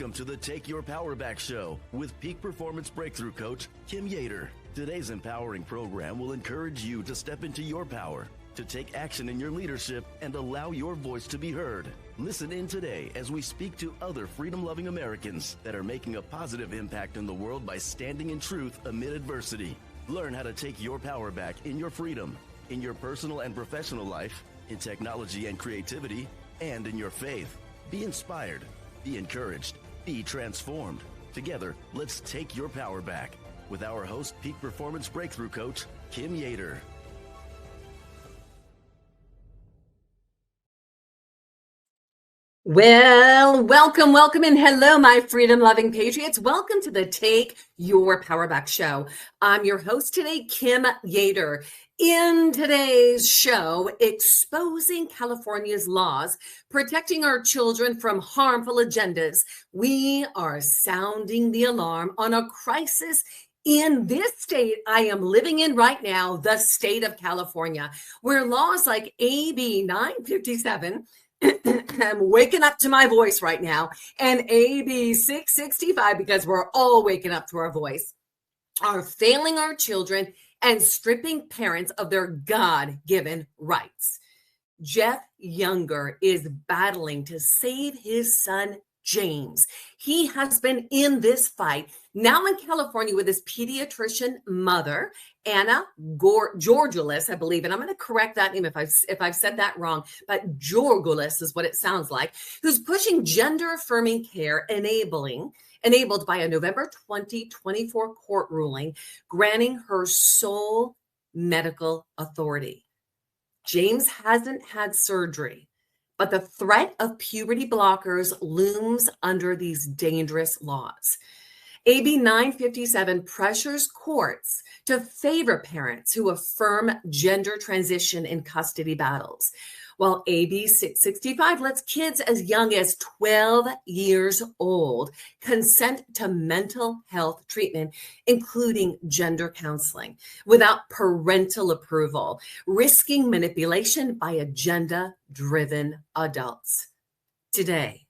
Welcome to the Take Your Power Back show with Peak Performance Breakthrough Coach Kim Yeater. Today's empowering program will encourage you to step into your power, to take action in your leadership, and allow your voice to be heard. Listen in today as we speak to other freedom-loving Americans that are making a positive impact in the world by standing in truth amid adversity. Learn how to take your power back in your freedom, in your personal and professional life, in technology and creativity, and in your faith. Be inspired. Be encouraged. Be transformed. Together, let's take your power back with our host, Peak Performance Breakthrough Coach, Kim Yeater. Well, welcome, and hello, my freedom-loving patriots. Welcome to the Take Your Power Back show. I'm your host today, Kim Yeater. In today's show, exposing California's laws, protecting our children from harmful agendas, we are sounding the alarm on a crisis in this state I am living in right now, the state of California, where laws like AB 957, I'm waking up to my voice right now, and AB 665, because we're all waking up to our voice, are failing our children and stripping parents of their God-given rights. Jeff Younger is battling to save his son, James. He has been in this fight now in California with his pediatrician mother, Anna Georgulas, I believe, and I'm going to correct that name if I've said that wrong, but Georgulas is what it sounds like, who's pushing gender-affirming care enabled by a November 2024 court ruling granting her sole medical authority. James hasn't had surgery, but the threat of puberty blockers looms under these dangerous laws. AB 957 pressures courts to favor parents who affirm gender transition in custody battles, while AB 665 lets kids as young as 12 years old consent to mental health treatment, including gender counseling, without parental approval, risking manipulation by agenda-driven adults. Today,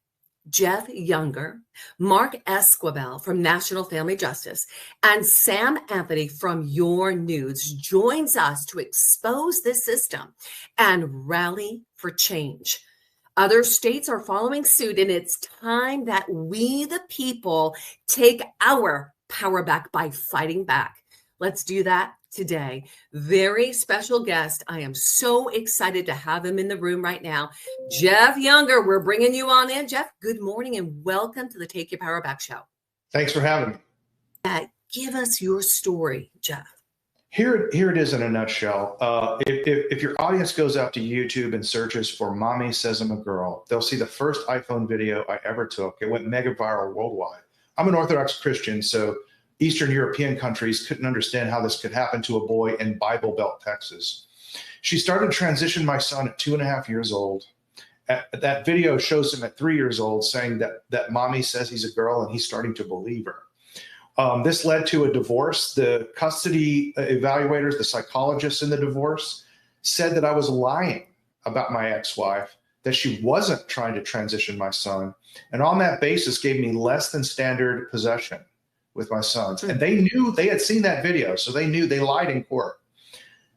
Jeff Younger, Mark Esquivel from National Family Justice, and Sam Anthony from Your News joins us to expose this system and rally for change. Other states are following suit, and it's time that we, the people, take our power back by fighting back. Let's do that today. Very special guest. I am so excited to have him in the room right now. Jeff Younger, we're bringing you on in. Jeff, good morning and welcome to the Take Your Power Back show. Thanks for having me. Give us your story, Jeff. Here it is in a nutshell. If your audience goes out to YouTube and searches for Mommy Says I'm a Girl, they'll see the first iPhone video I ever took. It went mega viral worldwide. I'm an Orthodox Christian, so Eastern European countries couldn't understand how this could happen to a boy in Bible Belt, Texas. She started to transition my son at 2.5 years old. That video shows him at 3 years old saying that mommy says he's a girl, and he's starting to believe her. This led to a divorce. The custody evaluators, the psychologists in the divorce, said that I was lying about my ex-wife, that she wasn't trying to transition my son, and on that basis gave me less than standard possession with my sons. And they knew, they had seen that video, so they knew. They lied in court.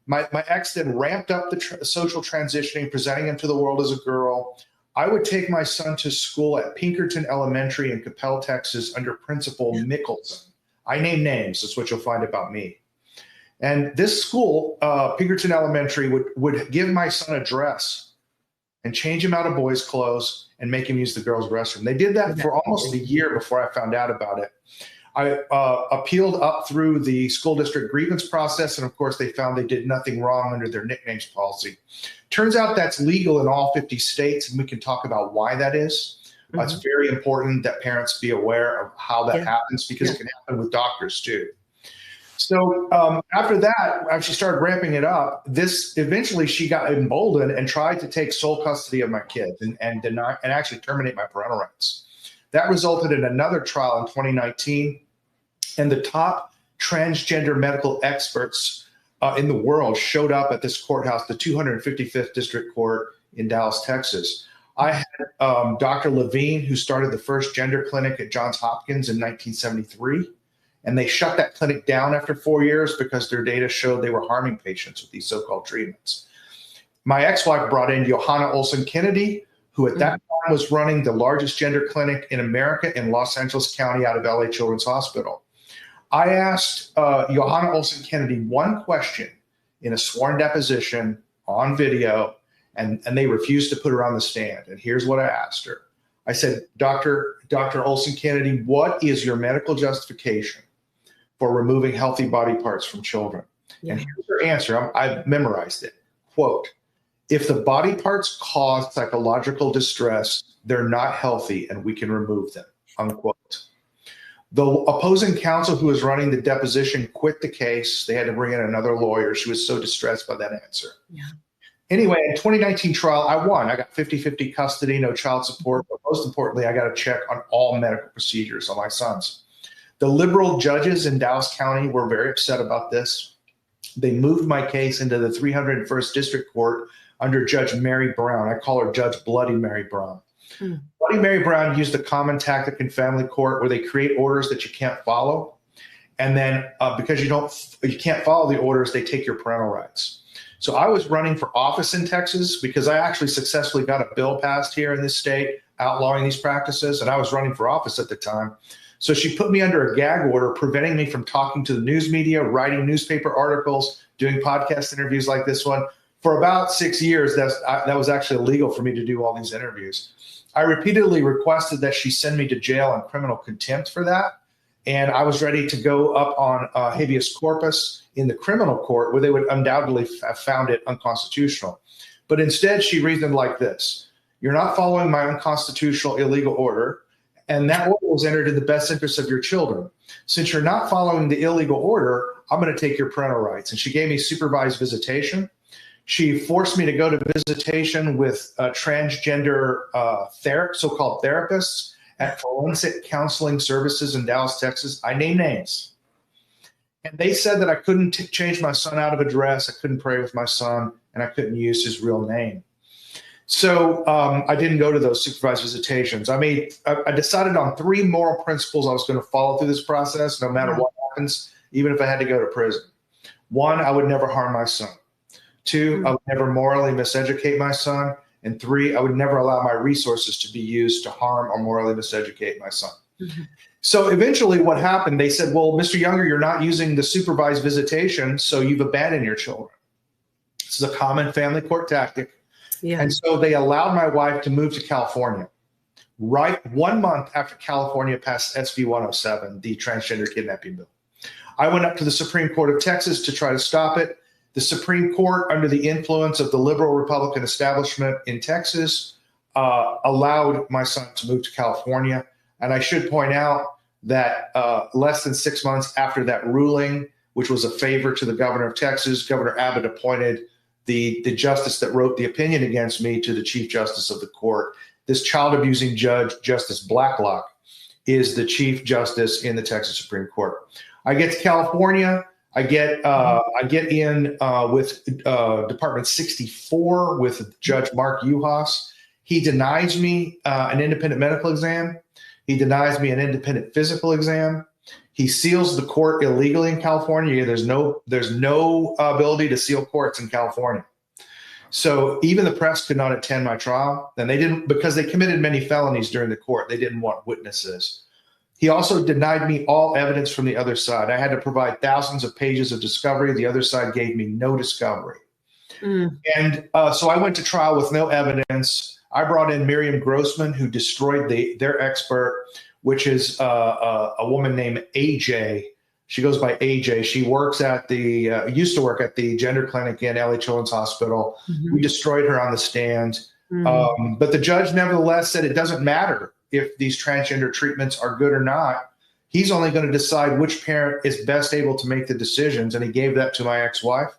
My ex then ramped up the social transitioning, presenting him to the world as a girl. I would take my son to school at Pinkerton Elementary in Capel, Texas, under Principal Mickelson. I name names. That's what you'll find about me. And this school, Pinkerton Elementary, would give my son a dress and change him out of boys' clothes and make him use the girls' restroom. They did that for almost a year before I found out about it. I appealed up through the school district grievance process, and of course they found they did nothing wrong under their nicknames policy. Turns out that's legal in all 50 states, and we can talk about why that is. It's very important that parents be aware of how that happens, because it can happen with doctors too. So after that, as she started ramping it up, eventually she got emboldened and tried to take sole custody of my kids and actually terminate my parental rights. That resulted in another trial in 2019, and the top transgender medical experts in the world showed up at this courthouse, the 255th District Court in Dallas, Texas. I had Dr. Levine, who started the first gender clinic at Johns Hopkins in 1973. And they shut that clinic down after 4 years because their data showed they were harming patients with these so-called treatments. My ex-wife brought in Johanna Olsen Kennedy, who at that time was running the largest gender clinic in America in Los Angeles County out of LA Children's Hospital. I asked Johanna Olsen Kennedy one question in a sworn deposition on video, and they refused to put her on the stand. And here's what I asked her. I said, Dr. Olsen Kennedy, what is your medical justification for removing healthy body parts from children? Yeah. And here's her answer. I've memorized it. Quote, if the body parts cause psychological distress, they're not healthy and we can remove them, unquote. The opposing counsel who was running the deposition quit the case. They had to bring in another lawyer. She was so distressed by that answer. Yeah. Anyway, in 2019 trial, I won. I got 50-50 custody, no child support. But most importantly, I got a check on all medical procedures on my sons. The liberal judges in Dallas County were very upset about this. They moved my case into the 301st District Court under Judge Mary Brown. I call her Judge Bloody Mary Brown. Bloody Mary Brown used a common tactic in family court where they create orders that you can't follow. And then because you can't follow the orders, they take your parental rights. So I was running for office in Texas because I actually successfully got a bill passed here in this state outlawing these practices. And I was running for office at the time. So she put me under a gag order, preventing me from talking to the news media, writing newspaper articles, doing podcast interviews like this one. For about 6 years, that was actually illegal for me to do all these interviews. I repeatedly requested that she send me to jail on criminal contempt for that. And I was ready to go up on habeas corpus in the criminal court where they would undoubtedly have found it unconstitutional. But instead, she reasoned like this. You're not following my unconstitutional illegal order, and that order was entered in the best interest of your children. Since you're not following the illegal order, I'm going to take your parental rights. And she gave me supervised visitation. She forced me to go to visitation with transgender so-called therapists at Forensic Counseling Services in Dallas, Texas. I name names. And they said that I couldn't change my son out of a dress, I couldn't pray with my son, and I couldn't use his real name. So I didn't go to those supervised visitations. I decided on 3 moral principles I was going to follow through this process, no matter what happens, even if I had to go to prison. 1, I would never harm my son. 2, I would never morally miseducate my son. And 3, I would never allow my resources to be used to harm or morally miseducate my son. Mm-hmm. So eventually what happened, they said, well, Mr. Younger, you're not using the supervised visitation, so you've abandoned your children. This is a common family court tactic. Yeah. And so they allowed my wife to move to California. Right 1 month after California passed SB 107, the transgender kidnapping bill. I went up to the Supreme Court of Texas to try to stop it. The Supreme Court, under the influence of the liberal Republican establishment in Texas, allowed my son to move to California. And I should point out that less than 6 months after that ruling, which was a favor to the governor of Texas, Governor Abbott appointed the justice that wrote the opinion against me to the Chief Justice of the court. This child abusing judge, Justice Blacklock, is the Chief Justice in the Texas Supreme Court. I get to California. I get in with Department 64 with Judge Mark Uhas. He denies me an independent medical exam. He denies me an independent physical exam. He seals the court illegally in California. There's no ability to seal courts in California. So even the press could not attend my trial, and they didn't, because they committed many felonies during the court. They didn't want witnesses. He also denied me all evidence from the other side. I had to provide thousands of pages of discovery. The other side gave me no discovery. And so I went to trial with no evidence. I brought in Miriam Grossman, who destroyed their expert, which is a woman named AJ. She goes by AJ. She works at used to work at the gender clinic in LA Children's Hospital. Mm-hmm. We destroyed her on the stand. Mm-hmm. But the judge nevertheless said it doesn't matter if these transgender treatments are good or not. He's only going to decide which parent is best able to make the decisions. And he gave that to my ex-wife.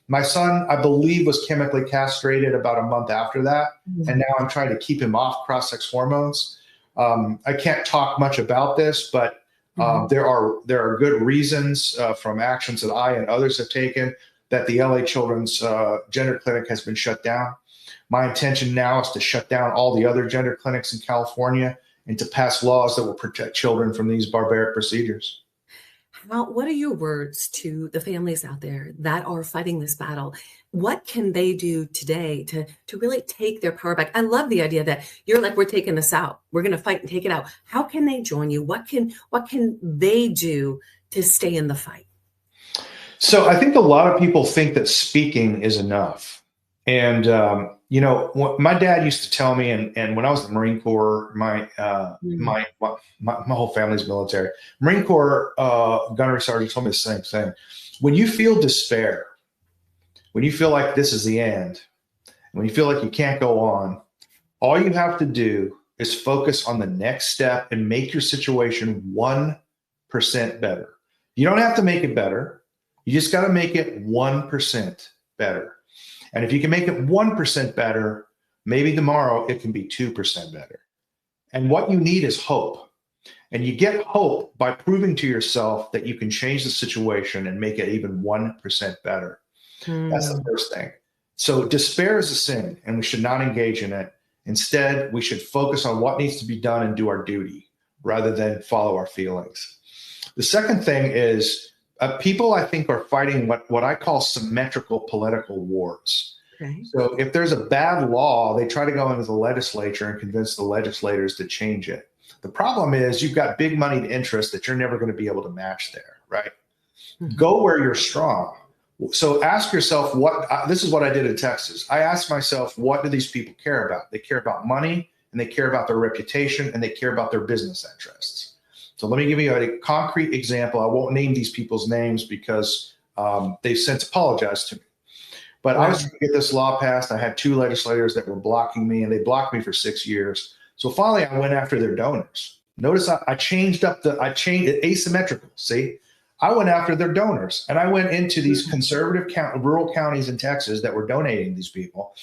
My son, I believe, was chemically castrated about a month after that. Mm-hmm. And now I'm trying to keep him off cross-sex hormones. I can't talk much about this, but there are good reasons from actions that I and others have taken that the LA Children's Gender Clinic has been shut down. My intention now is to shut down all the other gender clinics in California and to pass laws that will protect children from these barbaric procedures. What are your words to the families out there that are fighting this battle? What can they do today to really take their power back? I love the idea that you're like, we're taking this out. We're going to fight and take it out. How can they join you? What can they do to stay in the fight? So I think a lot of people think that speaking is enough. And, what my dad used to tell me, and when I was in the Marine Corps, my whole family's military. Marine Corps gunnery sergeant told me the same thing. When you feel despair, when you feel like this is the end, when you feel like you can't go on, all you have to do is focus on the next step and make your situation 1% better. You don't have to make it better. You just got to make it 1% better. And if you can make it 1% better, maybe tomorrow it can be 2% better. And what you need is hope. And you get hope by proving to yourself that you can change the situation and make it even 1% better. That's the first thing. So despair is a sin, and we should not engage in it. Instead, we should focus on what needs to be done and do our duty rather than follow our feelings. The second thing is, people, I think, are fighting what I call symmetrical political wars. Okay. So if there's a bad law, they try to go into the legislature and convince the legislators to change it. The problem is you've got big moneyed interests that you're never going to be able to match there, right? Mm-hmm. Go where you're strong. So ask yourself this is what I did in Texas. I asked myself, what do these people care about? They care about money, and they care about their reputation, and they care about their business interests. So let me give you a concrete example. I won't name these people's names because they've since apologized to me. But I was trying to get this law passed. I had 2 legislators that were blocking me, and they blocked me for 6 years. So finally, I went after their donors. Notice I changed it asymmetrical. See, I went after their donors, and I went into these conservative rural counties in Texas that were donating these people.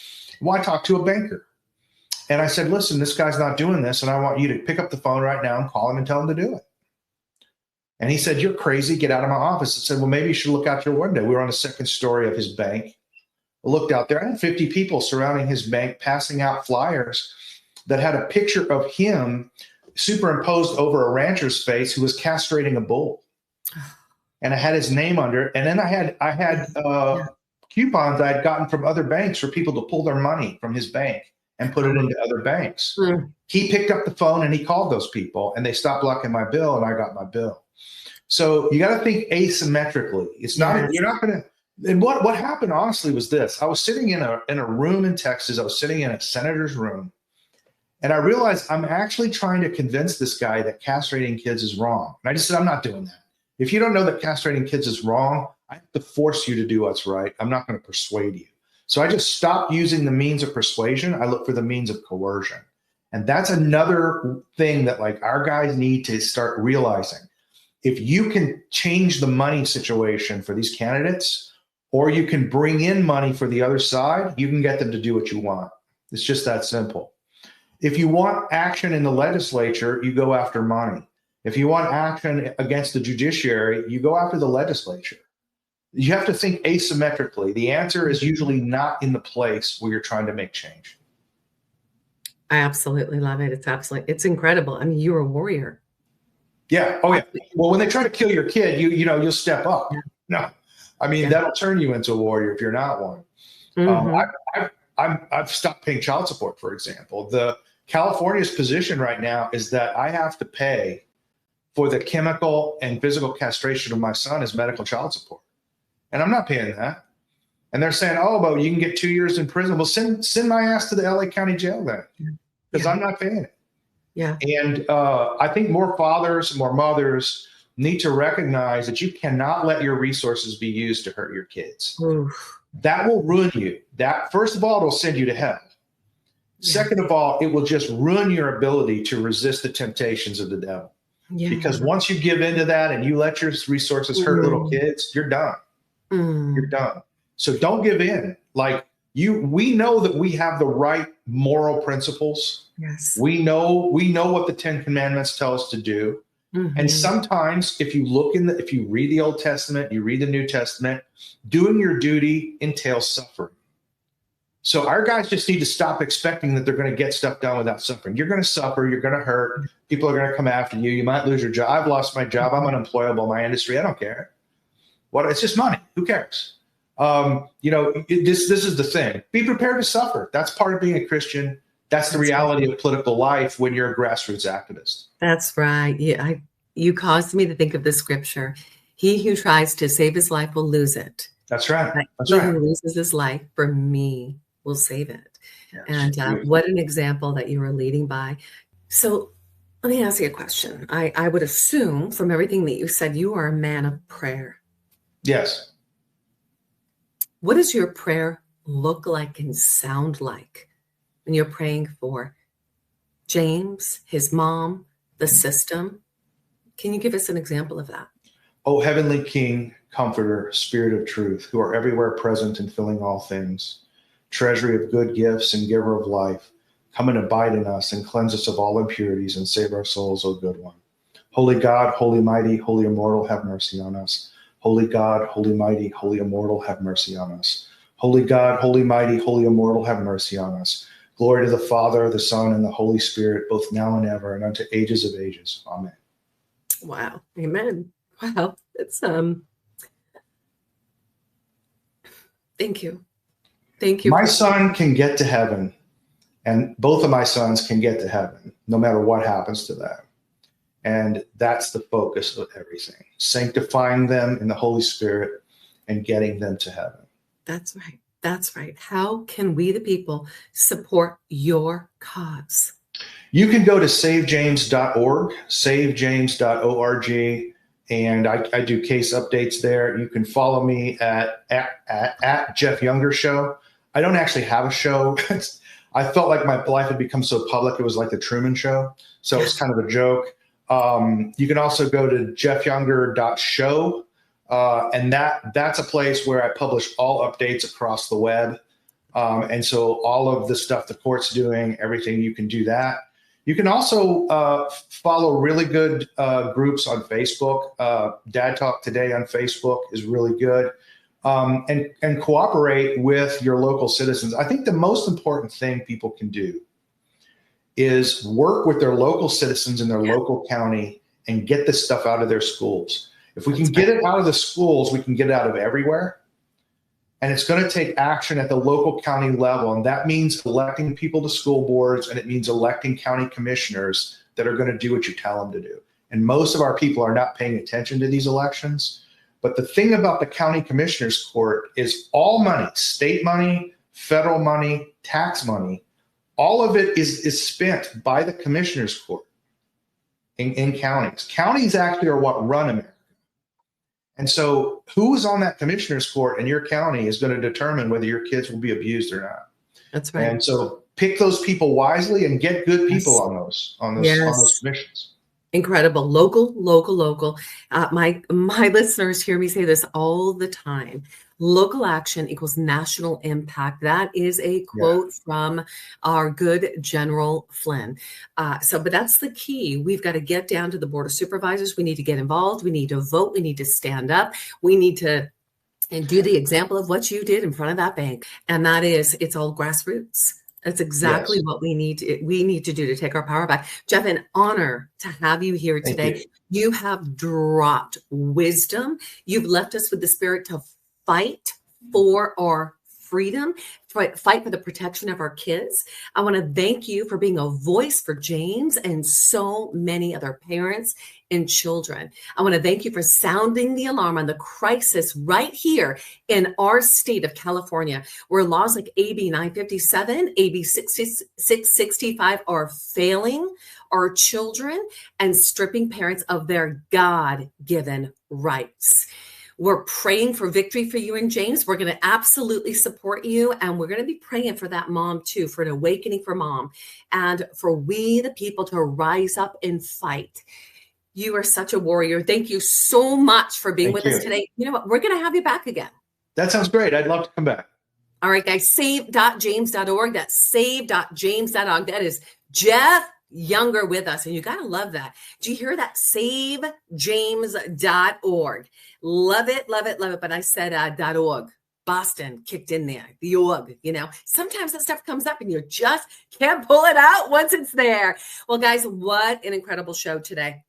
Well, I talked to a banker. And I said, listen, this guy's not doing this, and I want you to pick up the phone right now and call him and tell him to do it. And he said, you're crazy. Get out of my office. I said, well, maybe you should look out your window. We were on the second story of his bank. I looked out there. I had 50 people surrounding his bank, passing out flyers that had a picture of him superimposed over a rancher's face who was castrating a bull. And I had his name under it. And then I had coupons I had gotten from other banks for people to pull their money from his bank and put it into other banks. He picked up the phone and he called those people, and they stopped blocking my bill, and I got my bill. So you got to think asymmetrically. It's not, you're not going to, and what happened honestly was this. I was sitting in a room in Texas. I was sitting in a senator's room, and I realized I'm actually trying to convince this guy that castrating kids is wrong. And I just said, I'm not doing that. If you don't know that castrating kids is wrong, I have to force you to do what's right. I'm not going to persuade you. So I just stopped using the means of persuasion. I look for the means of coercion. And that's another thing that our guys need to start realizing. If you can change the money situation for these candidates, or you can bring in money for the other side, you can get them to do what you want. It's just that simple. If you want action in the legislature, you go after money. If you want action against the judiciary, you go after the legislature. You have to think asymmetrically. The answer is usually not in the place where you're trying to make change. I absolutely love it. It's incredible. I mean, you're a warrior. Yeah. Oh, yeah. Well, when they try to kill your kid, you'll step up. Yeah. No, I mean, that'll turn you into a warrior if you're not one. I've stopped paying child support, for example. The California's position right now is that I have to pay for the chemical and physical castration of my son as medical child support. And I'm not paying that. And they're saying, oh, but you can get 2 years in prison. Well, send my ass to the LA County jail then, because I'm not paying it. Yeah. And I think more fathers, more mothers need to recognize that you cannot let your resources be used to hurt your kids. Oof. That will ruin you. That, first of all, it'll send you to hell. Yeah. Second of all, it will just ruin your ability to resist the temptations of the devil. Yeah. Because once you give into that and you let your resources hurt little kids, you're done. You're done. So don't give in. We know that we have the right moral principles. Yes. We know what the 10 Commandments tell us to do. Mm-hmm. And sometimes if you read the Old Testament, you read the New Testament, doing your duty entails suffering. So our guys just need to stop expecting that they're going to get stuff done without suffering. You're going to suffer. You're going to hurt. People are going to come after you. You might lose your job. I've lost my job. I'm unemployable in my industry. I don't care. It's just money. Who cares? This is the thing. Be prepared to suffer. That's part of being a Christian. That's the reality of political life when you're a grassroots activist. That's right. Yeah, you caused me to think of the scripture. He who tries to save his life will lose it. That's right. That's he right. who loses his life for me will save it. Yes. And what an example that you were leading by. So let me ask you a question. I would assume from everything that you said, you are a man of prayer. Yes. What does your prayer look like and sound like when you're praying for James, his mom, the system? Can you give us an example of that? O heavenly King, Comforter, Spirit of truth, who are everywhere present and filling all things, treasury of good gifts and giver of life, come and abide in us and cleanse us of all impurities and save our souls, O good one. Holy God, holy mighty, holy immortal, have mercy on us. Holy God, holy mighty, holy immortal, have mercy on us. Holy God, holy mighty, holy immortal, have mercy on us. Glory to the Father, the Son, and the Holy Spirit, both now and ever, and unto ages of ages. Amen. Wow. Amen. Wow. It's thank you. Thank you. My son can get to heaven, and both of my sons can get to heaven, no matter what happens to them. And that's the focus of everything, sanctifying them in the Holy Spirit and getting them to heaven. That's right. That's right. How can we, the people, support your cause? You can go to savejames.org, savejames.org, and I do case updates there. You can follow me at Jeff Younger Show. I don't actually have a show. I felt like my life had become so public. It was like the Truman Show. So it's kind of a joke. You can also go to jeffyounger.show. And that's a place where I publish all updates across the web. And so all of the stuff the court's doing, everything, you can do that. You can also follow really good groups on Facebook. Dad Talk Today on Facebook is really good. And cooperate with your local citizens. I think the most important thing people can do is work with their local citizens in their local county and get this stuff out of their schools. If we can get it out of the schools, we can get it out of everywhere. And it's going to take action at the local county level. And that means electing people to school boards, and it means electing county commissioners that are going to do what you tell them to do. And most of our people are not paying attention to these elections. But the thing about the county commissioners court is all money, state money, federal money, tax money, all of it is spent by the commissioners court in counties. Counties actually are what run America. And so who's on that commissioner's court in your county is going to determine whether your kids will be abused or not. That's right. And so pick those people wisely and get good people on those commissions. Incredible. Local. My listeners hear me say this all the time. Local action equals national impact. That is a quote from our good General Flynn. But that's the key. We've got to get down to the board of supervisors. We need to get involved. We need to vote. We need to stand up. We need to do the example of what you did in front of that bank. And that is, it's all grassroots. That's exactly what we need to do to take our power back. Jeff, an honor to have you here today. You have dropped wisdom. You've left us with the spirit to fight for our freedom, fight for the protection of our kids. I want to thank you for being a voice for James and so many other parents and children. I want to thank you for sounding the alarm on the crisis right here in our state of California, where laws like AB 957, AB 665 are failing our children and stripping parents of their God-given rights. We're praying for victory for you and James. We're going to absolutely support you. And we're going to be praying for that mom too, for an awakening for mom and for we, the people, to rise up and fight. You are such a warrior. Thank you so much for being with us today. You know what? We're going to have you back again. That sounds great. I'd love to come back. All right, guys, save.james.org. That's save.james.org. That is Jeff Younger with us. And you got to love that. Do you hear that? SaveJames.org. Love it. But I said .org. Boston kicked in there, the org, sometimes that stuff comes up and you just can't pull it out once it's there. Well, guys, what an incredible show today.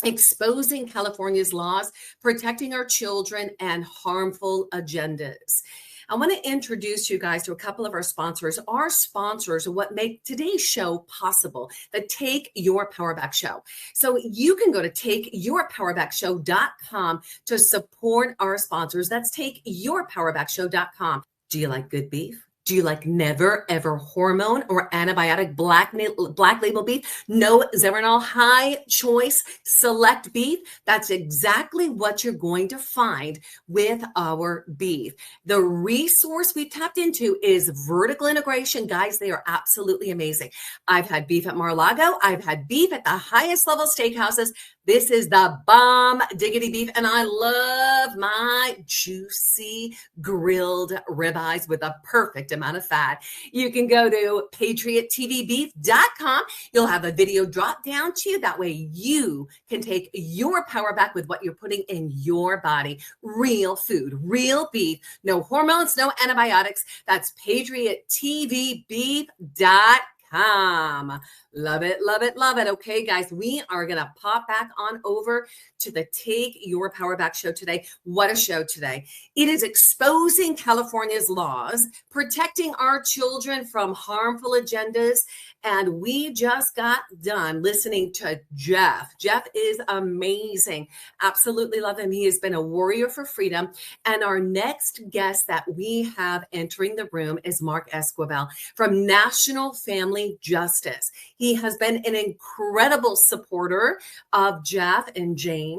Exposing California's laws, protecting our children, and harmful agendas. I want to introduce you guys to a couple of our sponsors. Our sponsors are what make today's show possible, the Take Your Power Back Show. So you can go to takeyourpowerbackshow.com to support our sponsors. That's takeyourpowerbackshow.com. Do you like good beef? Do you like never, ever hormone or antibiotic black label beef? No Zeranol high choice select beef? That's exactly what you're going to find with our beef. The resource we've tapped into is vertical integration. Guys, they are absolutely amazing. I've had beef at Mar-a-Lago. I've had beef at the highest level steakhouses. This is the bomb diggity beef, and I love my juicy grilled ribeyes with a perfect amount of fat. You can go to patriotttvbeef.com. You'll have a video drop down to you. That way you can take your power back with what you're putting in your body. Real food, real beef, no hormones, no antibiotics. That's patriotttvbeef.com. Love it, love it, love it. Okay, guys, we are going to pop back on over to the Take Your Power Back show today. What a show today. It is exposing California's laws, protecting our children from harmful agendas. And we just got done listening to Jeff. Jeff is amazing. Absolutely love him. He has been a warrior for freedom. And our next guest that we have entering the room is Mark Esquivel from National Family Justice. He has been an incredible supporter of Jeff and James.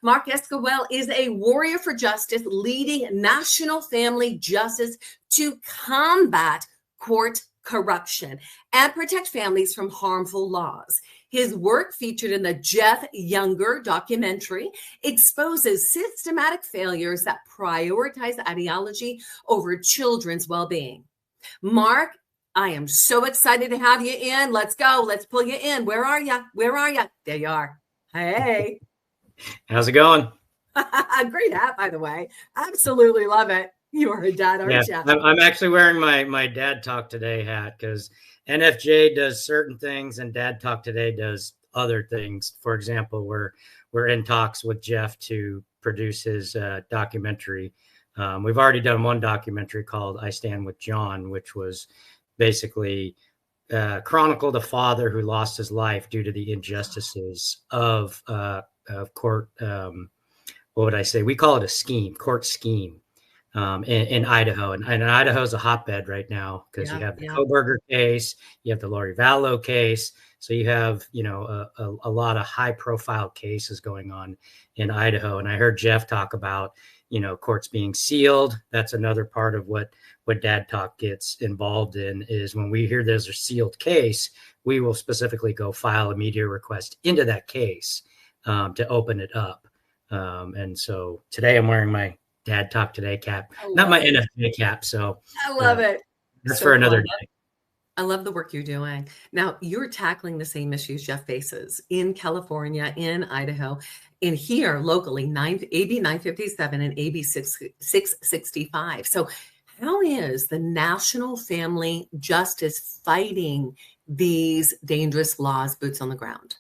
Mark Esquivel is a warrior for justice, leading National Family Justice to combat court corruption and protect families from harmful laws. His work, featured in the Jeff Younger documentary, exposes systematic failures that prioritize ideology over children's well-being. Mark, I am so excited to have you in. Let's go. Let's pull you in. Where are you? Where are you? There you are. Hey. How's it going? Great hat, by the way. Absolutely love it. You are a dad, aren't you? I'm actually wearing my Dad Talk Today hat because NFJ does certain things and Dad Talk Today does other things. For example, we're in talks with Jeff to produce his documentary. We've already done one documentary called I Stand With John, which was basically chronicled a father who lost his life due to the injustices of court. What would I say? We call it a scheme, court scheme. In Idaho. And Idaho is a hotbed right now because you have the Koberger case, you have the Lori Vallow case. So you have, a lot of high profile cases going on in Idaho. And I heard Jeff talk about, courts being sealed. That's another part of what Dad Talk gets involved in is when we hear there's a sealed case, we will specifically go file a media request into that case to open it up. And so today I'm wearing my Dad Talk Today cap, not my NFJ cap. So I love it. That's so for another day. I love the work you're doing. Now you're tackling the same issues Jeff faces in California, in Idaho, in here locally, AB 957 and AB 665. So how is the National Family Justice fighting these dangerous laws, boots on the ground?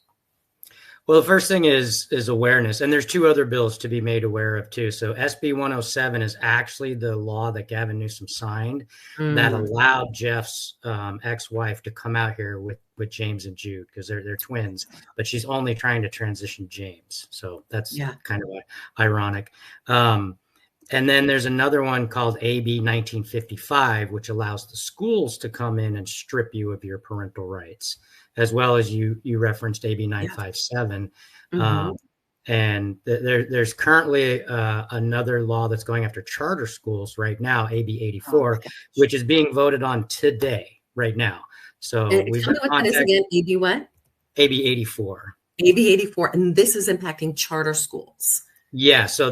Well, the first thing is awareness. And there's two other bills to be made aware of too. So SB 107 is actually the law that Gavin Newsom signed that allowed Jeff's ex-wife to come out here with James and Jude because they're twins, but she's only trying to transition James. So that's kind of ironic. And then there's another one called AB 1955, which allows the schools to come in and strip you of your parental rights, as well as you referenced AB 957. And there's currently another law that's going after charter schools right now, AB 84, which is being voted on today, right now. So we've got what that is again, AB what? AB 84. AB 84, and this is impacting charter schools. Yeah, so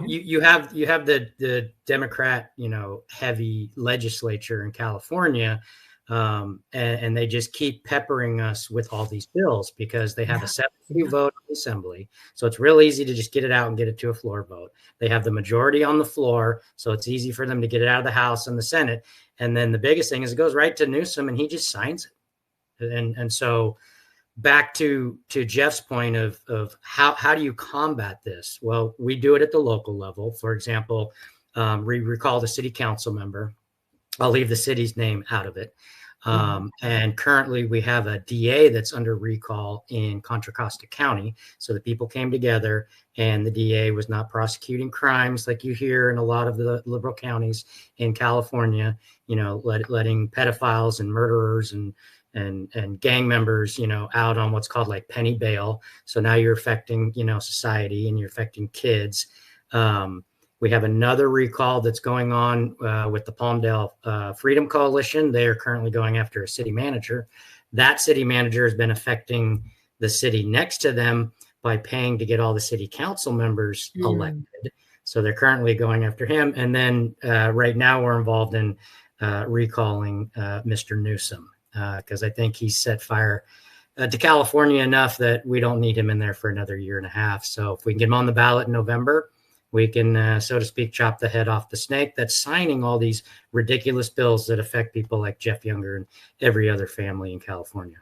you have the Democrat, heavy legislature in California And they just keep peppering us with all these bills because they have a 72 vote on the assembly. So it's real easy to just get it out and get it to a floor vote. They have the majority on the floor, so it's easy for them to get it out of the House and the Senate. And then the biggest thing is it goes right to Newsom and he just signs it. And so back to Jeff's point of how do you combat this? Well, we do it at the local level. For example, we recall the city council member. I'll leave the city's name out of it. And currently we have a DA that's under recall in Contra Costa County. So the people came together and the DA was not prosecuting crimes like you hear in a lot of the liberal counties in California, letting pedophiles and murderers and gang members, out on what's called like penny bail. So now you're affecting, society and you're affecting kids. We have another recall that's going on with the Palmdale Freedom Coalition. They are currently going after a city manager. That city manager has been affecting the city next to them by paying to get all the city council members elected. So they're currently going after him. And then right now we're involved in recalling Mr. Newsom because I think he set fire to California enough that we don't need him in there for another year and a half. So if we can get him on the ballot in November, we can, so to speak, chop the head off the snake that's signing all these ridiculous bills that affect people like Jeff Younger and every other family in California.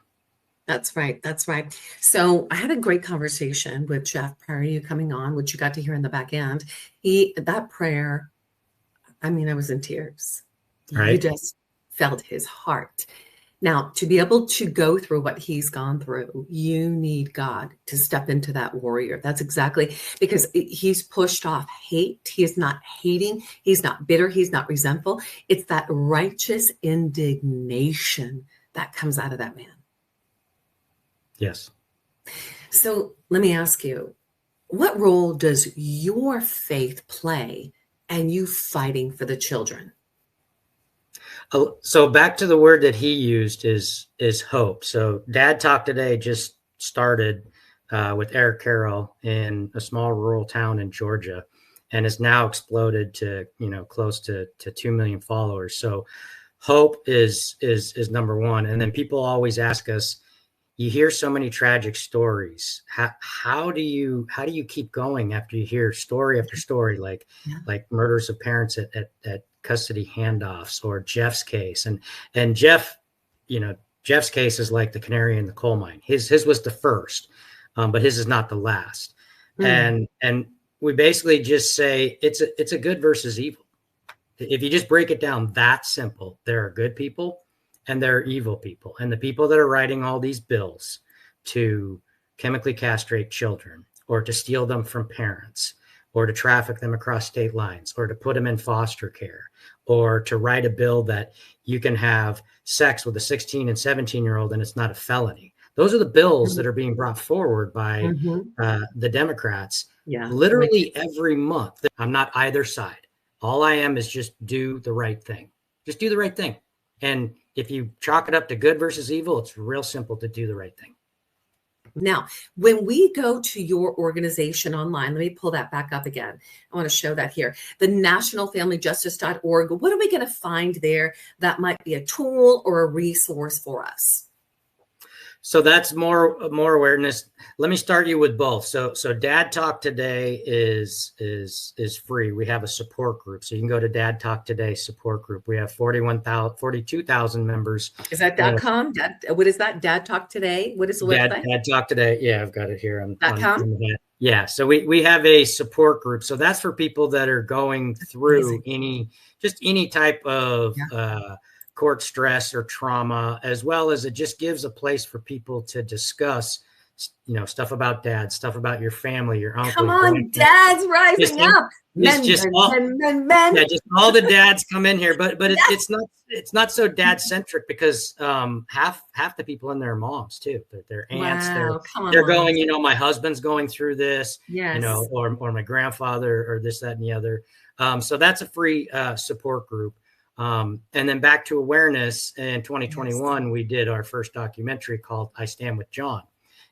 That's right. That's right. So I had a great conversation with Jeff prior to you coming on, which you got to hear in the back end. That prayer, I was in tears. Right. You just felt his heart. Now, to be able to go through what he's gone through, you need God to step into that warrior. That's exactly because he's pushed off hate. He is not hating. He's not bitter. He's not resentful. It's that righteous indignation that comes out of that man. Yes. So let me ask you, what role does your faith play in you fighting for the children? So back to the word that he used is hope. So Dad Talk Today just started with Eric Carroll in a small rural town in Georgia and has now exploded to, close to 2 million followers. So hope is number one. And then people always ask us, you hear so many tragic stories. How do you keep going after you hear story after story, like murders of parents at custody handoffs or Jeff's case and Jeff, Jeff's case is like the canary in the coal mine. His was the first, but his is not the last. And we basically just say it's a good versus evil. If you just break it down that simple, there are good people and there are evil people, and the people that are writing all these bills to chemically castrate children or to steal them from parents or to traffic them across state lines or to put them in foster care or to write a bill that you can have sex with a 16 and 17-year-old and it's not a felony. Those are the bills that are being brought forward by the Democrats literally every month. I'm not either side. All I am is just do the right thing. Just do the right thing. And if you chalk it up to good versus evil, it's real simple to do the right thing. Now, when we go to your organization online, let me pull that back up again. I want to show that here. The nationalfamilyjustice.org. What are we going to find there that might be a tool or a resource for us? So that's more awareness. Let me start you with both. So Dad Talk Today is free. We have a support group. So you can go to Dad Talk Today support group. We have 42,000 members. Is that .com? What is that? Dad Talk Today? What is the website? Dad Talk Today. Yeah, I've got it here. .com? Yeah. So we have a support group. So that's for people that are going through any type of court stress or trauma, as well as it just gives a place for people to discuss, stuff about dad, stuff about your family, your uncle. Come on, dads rising up. Just all the dads come in here, but it's not so dad centric because half the people in there are moms too. They're aunts. They're going, my husband's going through this, or my grandfather or this, that, and the other. So that's a free support group. And then back to awareness in 2021, we did our first documentary called I Stand With John.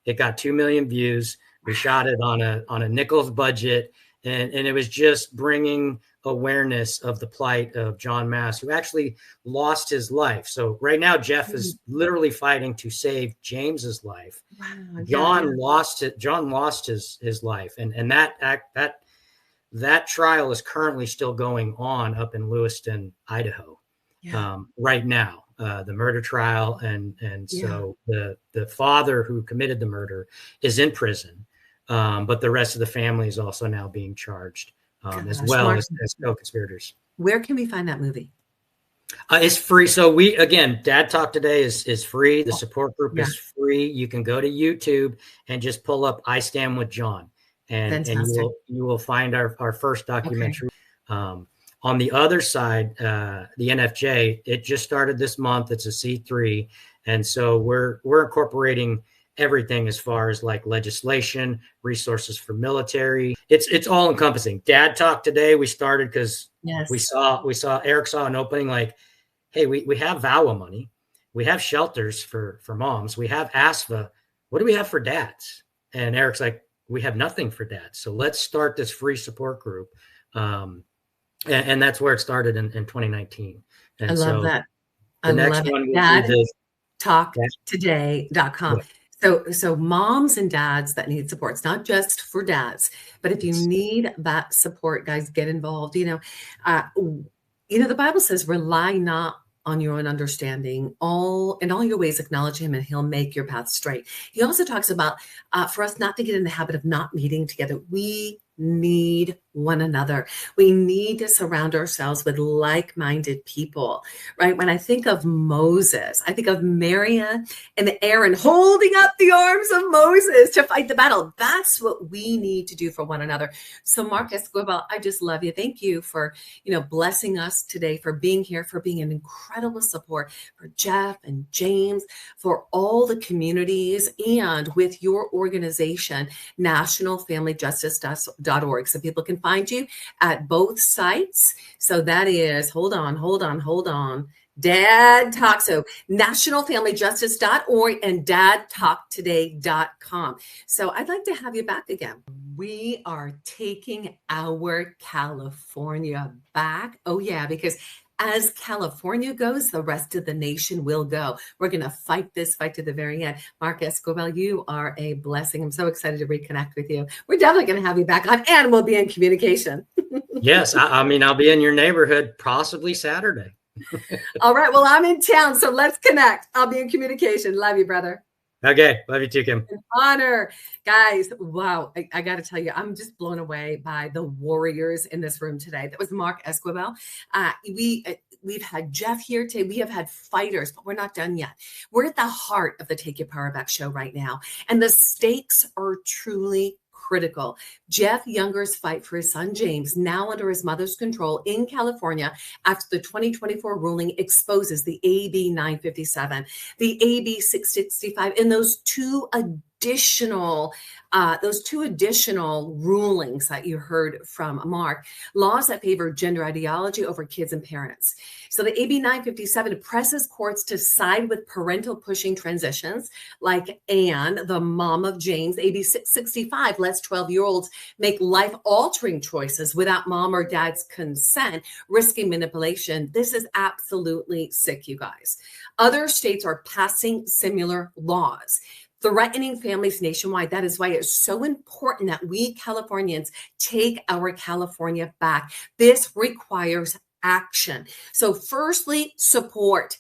It got 2 million views. We shot it on a Nichols budget, and it was just bringing awareness of the plight of John Mass, who actually lost his life. So right now, Jeff is literally fighting to save James's life. Wow, John lost it. John lost his life, and that trial is currently still going on up in Lewiston, Idaho, right now. The murder trial, and so the father who committed the murder is in prison, but the rest of the family is also now being charged. As well as co-conspirators. Where can we find that movie? It's free. So Dad Talk Today is free. The support group is free. You can go to YouTube and just pull up "I Stand with John," and you will find our first documentary. Okay. On the other side, the NFJ, it just started this month. It's a C3, and so we're incorporating everything as far as like legislation, resources for military. It's all encompassing. Dad Talk Today, we started because Eric saw an opening like, hey, we have VAWA money. We have shelters for moms. We have ASFA. What do we have for dads? And Eric's like, we have nothing for dads. So let's start this free support group. And that's where it started in 2019. And I love that. The next one will be dadtalktoday.com. Yeah. So moms and dads that need support, it's not just for dads, but if you need that support, guys, get involved. The Bible says, rely not on your own understanding, in all your ways, acknowledge him and he'll make your path straight. He also talks about for us not to get in the habit of not meeting together. We need one another. We need to surround ourselves with like-minded people, right? When I think of Moses, I think of Miriam and Aaron holding up the arms of Moses to fight the battle. That's what we need to do for one another. So Mark Escobar, I just love you. Thank you for, blessing us today, for being here, for being an incredible support for Jeff and James, for all the communities, and with your organization, nationalfamilyjustice.org. So people can find you at both sites. So that is, hold on. Dad Talk. So nationalfamilyjustice.org and dadtalktoday.com. So I'd like to have you back again. We are taking our California back. Oh yeah, because as California goes, the rest of the nation will go. We're going to fight this fight to the very end. Mark Escobar, you are a blessing. I'm so excited to reconnect with you. We're definitely going to have you back on, and we'll be in communication. Yes. I'll be in your neighborhood possibly Saturday. All right. Well, I'm in town, so let's connect. I'll be in communication. Love you, brother. Okay. Love you too, Kim. An honor. Guys, wow. I got to tell you, I'm just blown away by the warriors in this room today. That was Mark Esquivel. We've had Jeff here today. We have had fighters, but we're not done yet. We're at the heart of the Take Your Power Back show right now. And the stakes are truly critical. Jeff Younger's fight for his son, James, now under his mother's control in California after the 2024 ruling exposes the AB 957, the AB 665, and those two additional rulings that you heard from Mark, laws that favor gender ideology over kids and parents. So the AB 957 presses courts to side with parental pushing transitions like Anne, the mom of James. AB 665 lets 12-year-olds make life-altering choices without mom or dad's consent, risking manipulation. This is absolutely sick, you guys. Other states are passing similar laws, threatening families nationwide. That is why it's so important that we Californians take our California back. This requires action. So firstly, support.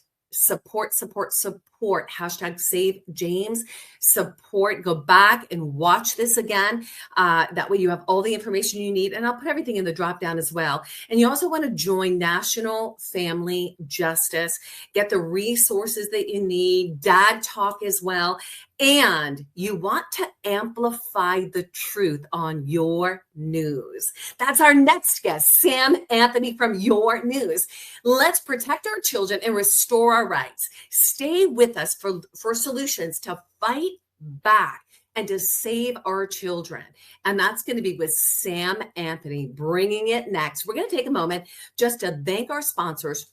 Hashtag Save James. Support. Go back and watch this again. That way you have all the information you need. And I'll put everything in the drop down as well. And you also want to join National Family Justice. Get the resources that you need. Dad Talk as well. And you want to amplify the truth on Your News. That's our next guest, Sam Anthony from Your News. Let's protect our children and restore our rights. Stay with us for solutions to fight back and to save our children. And that's going to be with Sam Anthony bringing it next. We're going to take a moment just to thank our sponsors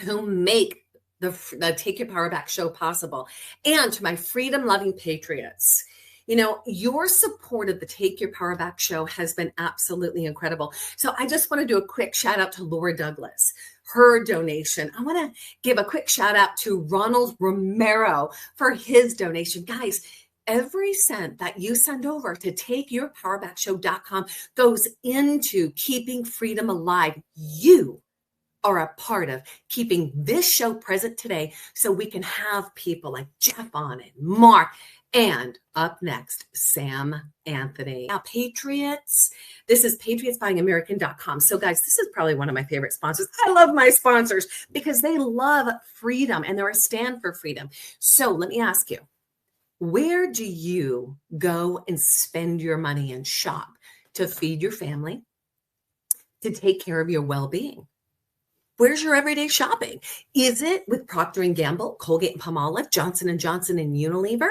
who make the Take Your Power Back show possible. And to my freedom-loving patriots, Your support of the Take Your Power Back show has been absolutely incredible. So I just want to do a quick shout out to Laura Douglas, her donation. I want to give a quick shout out to Ronald Romero for his donation. Guys, every cent that you send over to takeyourpowerbackshow.com goes into keeping freedom alive. You are a part of keeping this show present today so we can have people like Jeff on it, Mark, and up next, Sam Anthony. Now, Patriots, this is patriotsbuyingamerican.com. So guys, this is probably one of my favorite sponsors. I love my sponsors because they love freedom and they're a stand for freedom. So let me ask you, where do you go and spend your money and shop to feed your family, to take care of your well-being? Where's your everyday shopping? Is it with Procter & Gamble, Colgate and Palmolive, Johnson & Johnson and Unilever?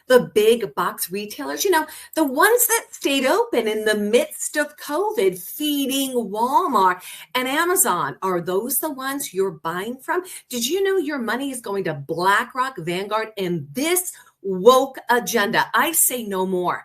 The big box retailers, the ones that stayed open in the midst of COVID, feeding Walmart and Amazon. Are those the ones you're buying from? Did you know your money is going to BlackRock, Vanguard, and this woke agenda? I say no more.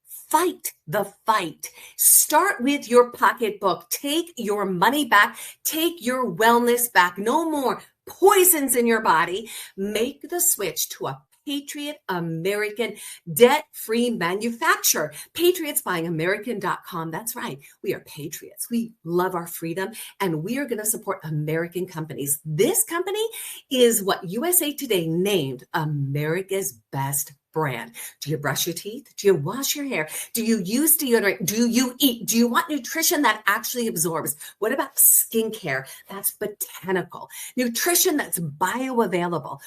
Fight the fight. Start with your pocketbook. Take your money back. Take your wellness back. No more poisons in your body. Make the switch to a Patriot American debt-free manufacturer. PatriotsBuyingAmerican.com. That's right. We are patriots. We love our freedom, and we are going to support American companies. This company is what USA Today named America's best brand. Do you brush your teeth? Do you wash your hair? Do you use deodorant? Do you eat? Do you want nutrition that actually absorbs? What about skincare? That's botanical. Nutrition that's bioavailable.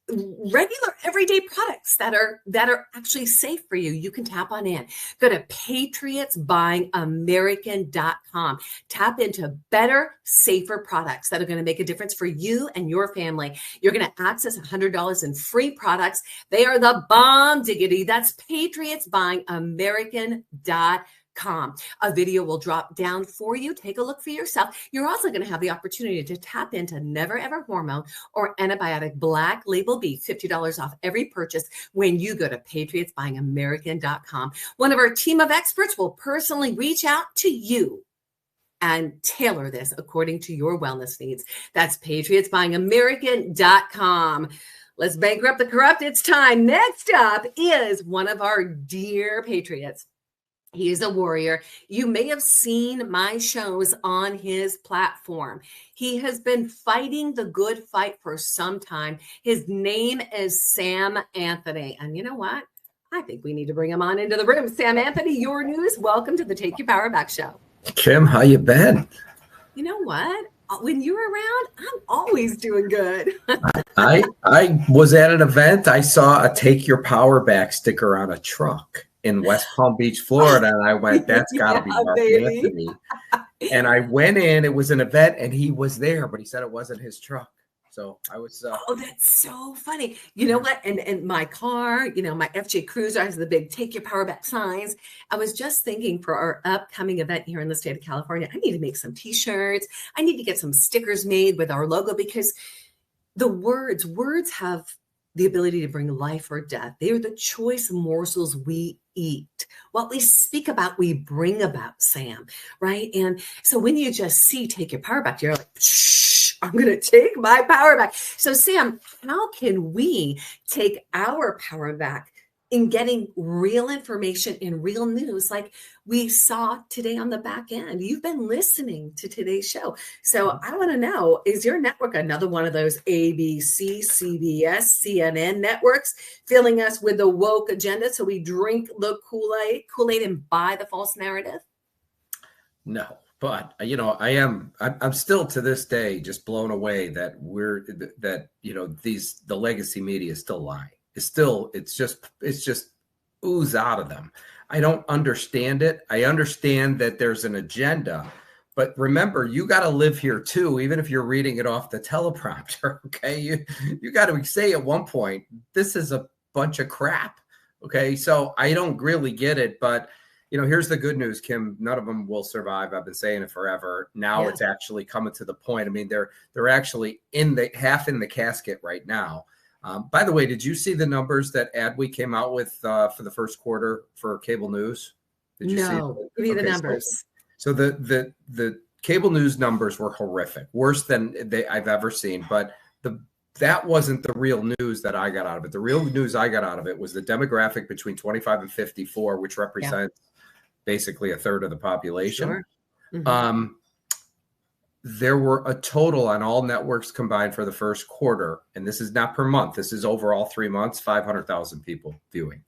Regular everyday products that are actually safe for you. You can tap on in. Go to patriotsbuyingamerican.com. Tap into better, safer products that are going to make a difference for you and your family. You're going to access $100 in free products. They are the bomb diggity. That's patriotsbuyingamerican.com. A video will drop down for you. Take a look for yourself. You're also going to have the opportunity to tap into Never Ever Hormone or Antibiotic Black Label B, $50 off every purchase when you go to patriotsbuyingamerican.com. One of our team of experts will personally reach out to you and tailor this according to your wellness needs. That's patriotsbuyingamerican.com. Let's bankrupt the corrupt. It's time. Next up is one of our dear patriots. He is a warrior. You may have seen my shows on his platform. He has been fighting the good fight for some time. His name is Sam Anthony. And you know what? I think we need to bring him on into the room. Sam Anthony, your news. Welcome to the Take Your Power Back show. Kim, how you been? You know what? When you're around, I'm always doing good. I was at an event. I saw a Take Your Power Back sticker on a truck in West Palm Beach, Florida. And I went, that's got to be Mark Anthony. And I went in, it was an event and he was there, but he said it wasn't his truck. So I was. Oh, that's so funny. You know what? And my car, my FJ Cruiser has the big Take Your Power Back signs. I was just thinking for our upcoming event here in the state of California, I need to make some t-shirts. I need to get some stickers made with our logo because the words have the ability to bring life or death. They are the choice morsels we eat. What we speak about, we bring about, Sam, right? And so when you just see Take Your Power Back, you're like, shh, I'm going to take my power back. So Sam, how can we take our power back in getting real information in real news like we saw today on the back end? You've been listening to today's show. So I want to know, is your network another one of those ABC, CBS, CNN networks filling us with the woke agenda so we drink the Kool-Aid and buy the false narrative? No, but I'm still to this day just blown away that the legacy media is still lying. It's just ooze out of them. I don't understand it. I understand that there's an agenda, but remember, you got to live here too, even if you're reading it off the teleprompter. Okay. You got to say at one point, this is a bunch of crap. Okay. So I don't really get it, but here's the good news, Kim. None of them will survive. I've been saying it forever. Now It's actually coming to the point. I mean, they're actually half in the casket right now. By the way, did you see the numbers that Adweek came out with for the first quarter for cable news? Did you see? Give me the numbers. So the cable news numbers were horrific, worse than I've ever seen. But that wasn't the real news that I got out of it. The real news I got out of it was the demographic between 25 and 54, which represents basically a third of the population. Sure. Mm-hmm. There were a total on all networks combined for the first quarter, and this is not per month. This is overall 3 months, 500,000 people viewing.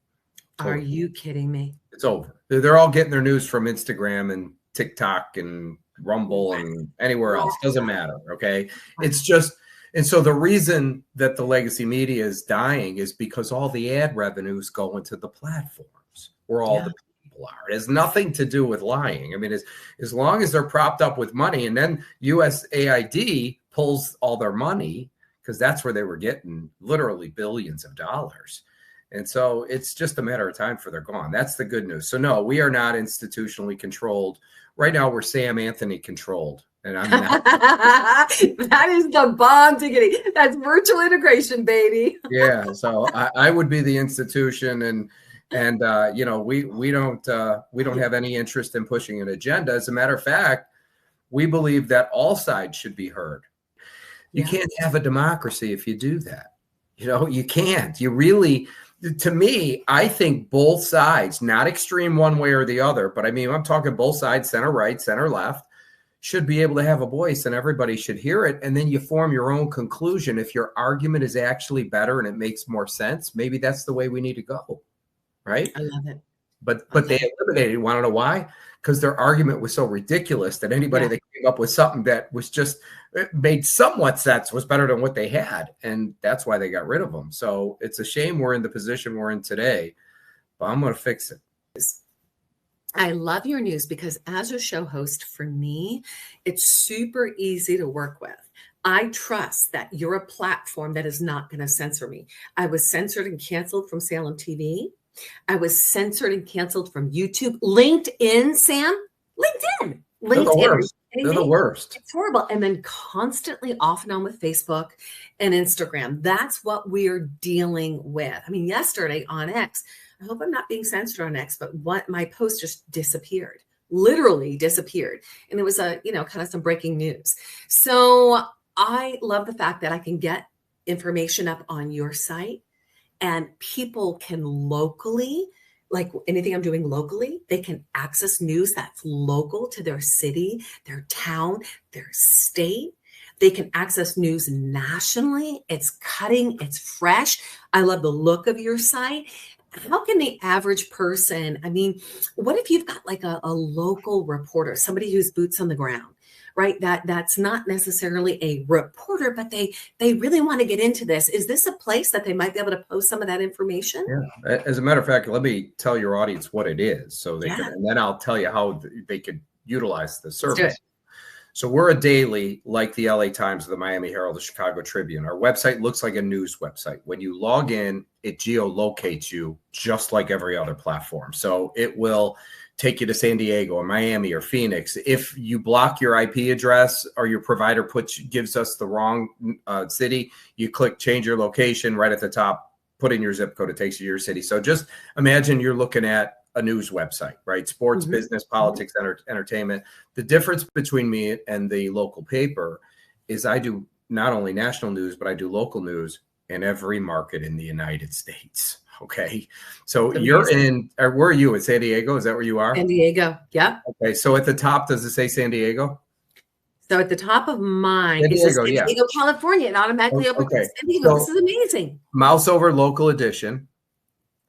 Are you kidding me? It's over. They're all getting their news from Instagram and TikTok and Rumble and anywhere else. Doesn't matter. Okay. It's just, and so the reason that the legacy media is dying is because all the ad revenues go into the platforms where all the people are. It has nothing to do with lying. I mean, as long as they're propped up with money, and then USAID pulls all their money, because that's where they were getting literally billions of dollars. And so it's just a matter of time for they're gone. That's the good news. So no, we are not institutionally controlled. Right now, we're Sam Anthony controlled. And I'm not. That is the bomb ticketing. That's virtual integration, baby. Yeah. So I would be the institution, and you know, we don't have any interest in pushing an agenda. As a matter of fact, we believe that all sides should be heard. You can't have a democracy if you do that. You know, you can't. You really. To me, I think both sides, not extreme one way or the other, but I mean, I'm talking both sides, center right, center left, should be able to have a voice, and everybody should hear it. And then you form your own conclusion. If your argument is actually better and it makes more sense, maybe that's the way we need to go. Right? I love it. But they eliminated it. Want to know why? Because their argument was so ridiculous that anybody that came up with something that was just made somewhat sense was better than what they had. And that's why they got rid of them. So it's a shame we're in the position we're in today, but I'm going to fix it. I love your news because as a show host, for me, it's super easy to work with. I trust that you're a platform that is not going to censor me. I was censored and canceled from Salem TV. I was censored and canceled from YouTube. LinkedIn, Sam? LinkedIn. They're the worst. They're the worst. It's horrible. And then constantly off and on with Facebook and Instagram. That's what we're dealing with. I mean, yesterday on X, I hope I'm not being censored on X, but what my post just disappeared, literally disappeared. And it was kind of some breaking news. So I love the fact that I can get information up on your site. And people can locally, like anything I'm doing locally, they can access news that's local to their city, their town, their state. They can access news nationally. It's cutting, it's fresh. I love the look of your site. How can the average person, I mean, what if you've got like a local reporter, somebody who's boots on the ground? Right? That's not necessarily a reporter, but they really want to get into this. Is this a place that they might be able to post some of that information? Yeah. As a matter of fact, let me tell your audience what it is so they can, and then I'll tell you how they could utilize the service. So we're a daily, like the LA Times, the Miami Herald, the Chicago Tribune. Our website looks like a news website. When you log in, it geolocates you just like every other platform. So it will take you to San Diego or Miami or Phoenix. If you block your IP address or your provider gives us the wrong city, you click change your location right at the top, put in your zip code, it takes you to your city. So just imagine you're looking at a news website, right? Sports, business, politics, entertainment. The difference between me and the local paper is I do not only national news, but I do local news in every market in the United States. Okay. So you're in, or where are you? In San Diego? Is that where you are? San Diego. Yeah. Okay. So at the top, does it say San Diego? So at the top of mine is San Diego, California. It automatically opens San Diego. So this is amazing. Mouse over local edition.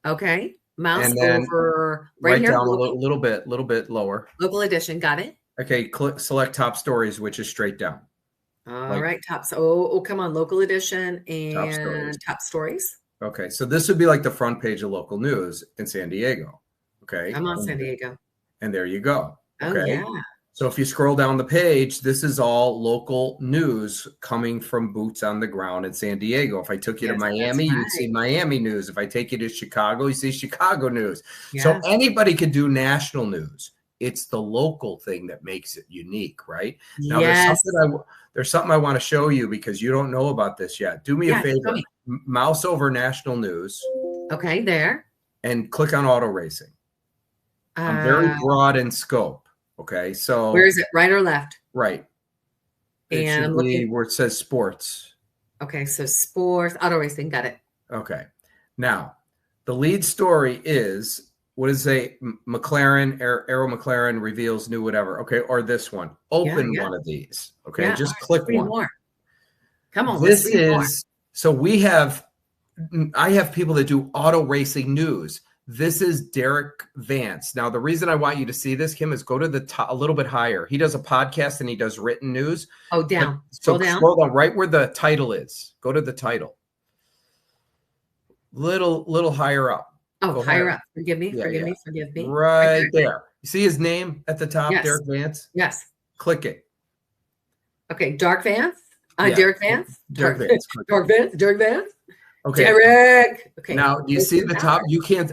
Okay. Mouse over right here. Down a little bit lower. Local edition. Got it. Okay. Select top stories, which is straight down. All right. Top. Oh, come on. Local edition and top stories. Okay, so this would be like the front page of local news in San Diego. Okay. I'm on San Diego. And there you go. Okay. Oh, yeah. So if you scroll down the page, this is all local news coming from boots on the ground in San Diego. If I took you to Miami, you'd see Miami news. If I take you to Chicago, you see Chicago news. Yeah. So anybody could do national news. It's the local thing that makes it unique, right? Now, there's something I want to show you because you don't know about this yet. Do me a favor. mouse over national news. Okay, there. And click on auto racing. I'm very broad in scope. Okay, so where is it? Right or left? Right. It And should be where it says sports. Okay, so sports, auto racing, got it. Okay. Now, the lead story is, what does it say? McLaren, Arrow McLaren reveals new whatever. Okay, or this one. Open one of these. Okay, just click one. More. Come on, this is, so I have people that do auto racing news. This is Derek Vance. Now, the reason I want you to see this, Kim, is go to the top a little bit higher. He does a podcast and he does written news. Oh, down. Scroll down right where the title is. Go to the title. Little higher up. Oh, higher up. Forgive me. Right there. You see his name at the top, yes. Derek Vance? Yes. Click it. Okay, Dark Vance? Derek Vance? Derek Vance. Derek Vance? Okay. Derek. Okay. Now, do you see the top?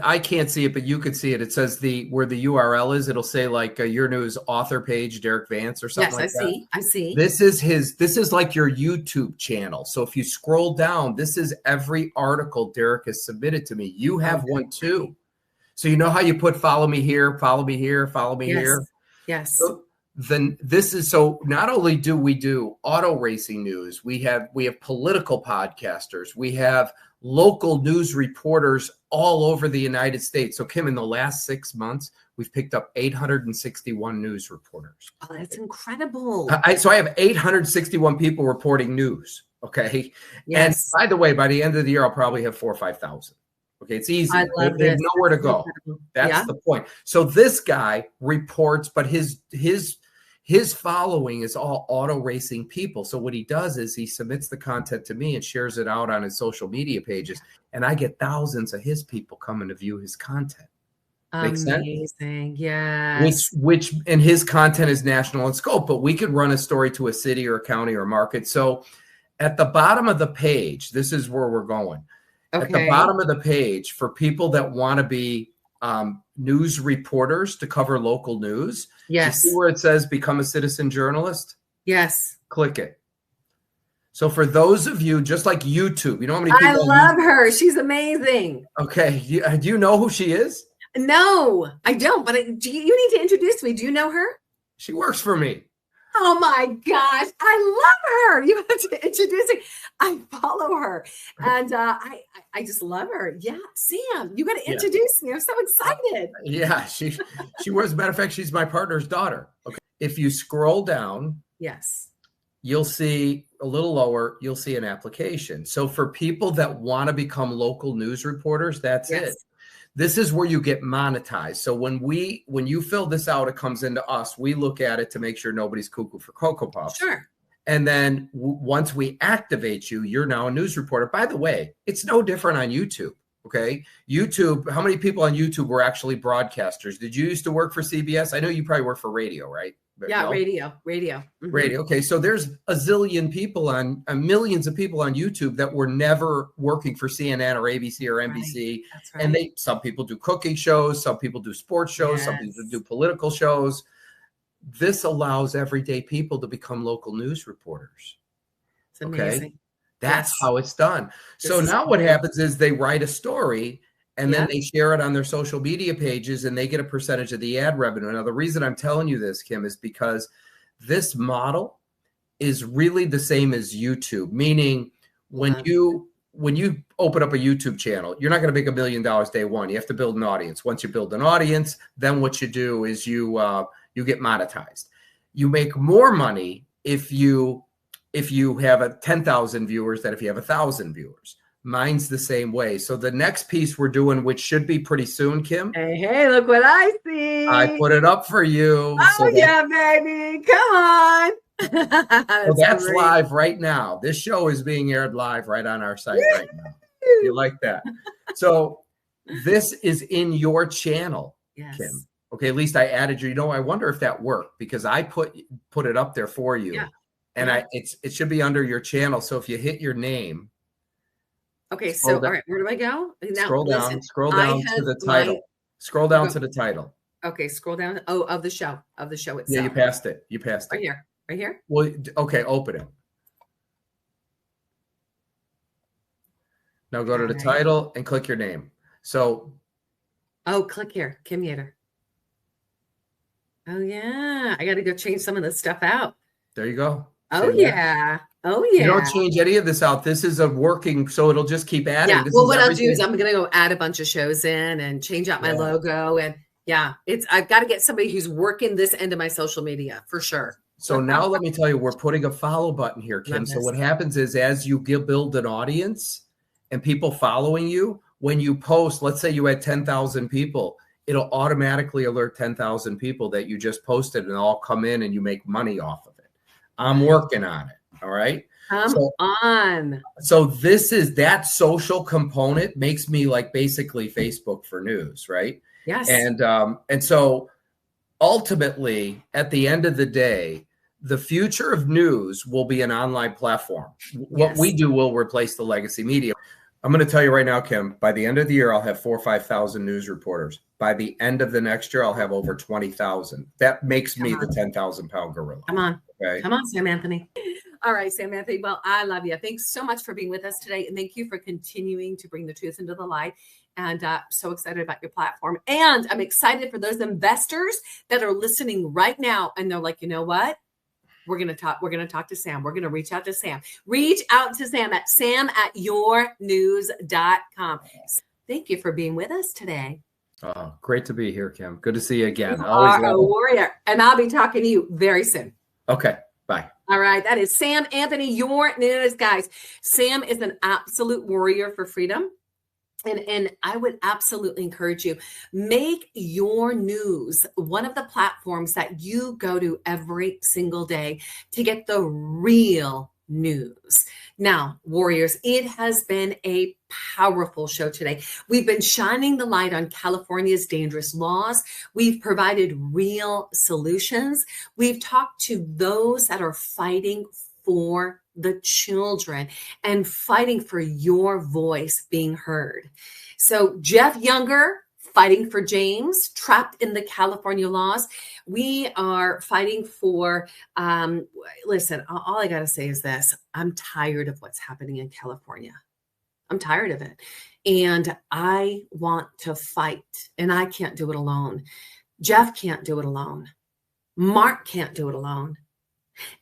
I can't see it, but you could see it. It says where the URL is. It'll say like your news author page, Derek Vance or something like that. Yes, I see. This is like your YouTube channel. So if you scroll down, this is every article Derek has submitted to me. You have one too. So you know how you put follow me here, follow me here, follow me here. Yes. So then this is, so not only do we do auto racing news, we have political podcasters, we have local news reporters all over the United States. So Kim, in the last 6 months, we've picked up 861 news reporters. Oh, that's incredible. So I have 861 people reporting news. Okay. Yes. And by the way, by the end of the year, I'll probably have 4,000 or 5,000. Okay, it's easy. I love they have nowhere to go. That's the point. So this guy reports, but his following is all auto racing people. So what he does is he submits the content to me and shares it out on his social media pages, and I get thousands of his people coming to view his content. Makes sense? Amazing, yes. Which and his content is national in scope, but we could run a story to a city or a county or a market. So at the bottom of the page, this is where we're going. Okay. At the bottom of the page, for people that want to be news reporters to cover local news. Yes. You see where it says become a citizen journalist? Yes. Click it. So for those of you, just like YouTube, you know how many people? I love her. She's amazing. Okay. Do you know who she is? No, I don't. But you need to introduce me. Do you know her? She works for me. Oh my gosh, I love her. You have to introduce me. I follow her, and I just love her. Yeah, Sam, you got to introduce me. I'm so excited. Yeah, she was. As a matter of fact, she's my partner's daughter. Okay, if you scroll down, yes, you'll see a little lower. You'll see an application. So for people that want to become local news reporters, that's it. This is where you get monetized. So when you fill this out, it comes into us. We look at it to make sure nobody's cuckoo for Cocoa Puffs. Sure. And then once we activate you, you're now a news reporter. By the way, it's no different on YouTube. Okay. YouTube, how many people on YouTube were actually broadcasters? Did you used to work for CBS? I know you probably work for radio, right? Yeah, no? radio. Mm-hmm. Radio. Okay. So there's a zillion people millions of people on YouTube that were never working for CNN or ABC or NBC. Right. That's right. And some people do cooking shows, some people do sports shows, some people do political shows. This allows everyday people to become local news reporters. It's amazing. Okay. That's how it's done. So now what happens is they write a story and then they share it on their social media pages and they get a percentage of the ad revenue. Now, the reason I'm telling you this, Kim, is because this model is really the same as YouTube, meaning when you open up a YouTube channel, you're not going to make $1 million day one. You have to build an audience. Once you build an audience, then what you do is you get monetized. You make more money if you have 10,000 viewers than if you have 1,000 viewers. Mine's the same way. So the next piece we're doing, which should be pretty soon, Kim. Hey, look what I see. I put it up for you. Oh, yeah, baby. Come on. That's live right now. This show is being aired live right on our site right now. You like that? So this is in your channel, Kim. Okay, at least I added you. I wonder if that worked because I put it up there for you. Yeah. And it should be under your channel. So if you hit your name. Okay, so all right, where do I go? Now, scroll down to the title. Scroll down to the title. Okay, scroll down. Oh, of the show itself. Yeah, you passed it. Right here. Well, okay, open it. Now go to the All right. title and click your name. So, click here, Kim Yeater. Oh yeah, I got to go change some of this stuff out. there you go. Oh See that? yeah. Oh You yeah. don't change any of this out. This is a working, so it'll just keep adding. Yeah. This Well, is what I'll do everything. is I'm going to go add a bunch of shows in and change out my Yeah. logo. And yeah, I've got to get somebody who's working this end of my social media for sure. So now let me tell you, we're putting a follow button here, Kim. Love So this. what happens is as you build an audience and people following you, when you post, let's say you had 10,000 people, it'll automatically alert 10,000 people that you just posted and they'll all come in and you make money off of it. I'm working on it. All right. Come on. So this is that social component makes me like basically Facebook for news, right? Yes. And so ultimately, at the end of the day, the future of news will be an online platform. What we do will replace the legacy media. I'm going to tell you right now, Kim, by the end of the year, I'll have 4,000 or 5,000 news reporters. By the end of the next year, I'll have over 20,000. That makes me the 10,000 pound gorilla. Come on. Okay. Come on, Sam Anthony. All right, Sam Anthony. Well, I love you. Thanks so much for being with us today. And thank you for continuing to bring the truth into the light. And so excited about your platform. And I'm excited for those investors that are listening right now. And they're like, you know what? We're going to talk. We're going to talk to Sam. We're going to reach out to Sam. Reach out to Sam at sam@yournews.com. Thank you for being with us today. Oh, great to be here, Kim. Good to see you again. You Always are a warrior. And I'll be talking to you very soon. Okay. Bye. All right. That is Sam Anthony, Your News, guys. Sam is an absolute warrior for freedom. And I would absolutely encourage you, make your news one of the platforms that you go to every single day to get the real news. Now, warriors, it has been a powerful show today. We've been shining the light on California's dangerous laws. We've provided real solutions. We've talked to those that are fighting for the children and fighting for your voice being heard. So Jeff Younger, fighting for James, trapped in the California laws. We are fighting for, listen, all I got to say is this. I'm tired of what's happening in California. I'm tired of it. And I want to fight, and I can't do it alone. Jeff can't do it alone. Mark can't do it alone.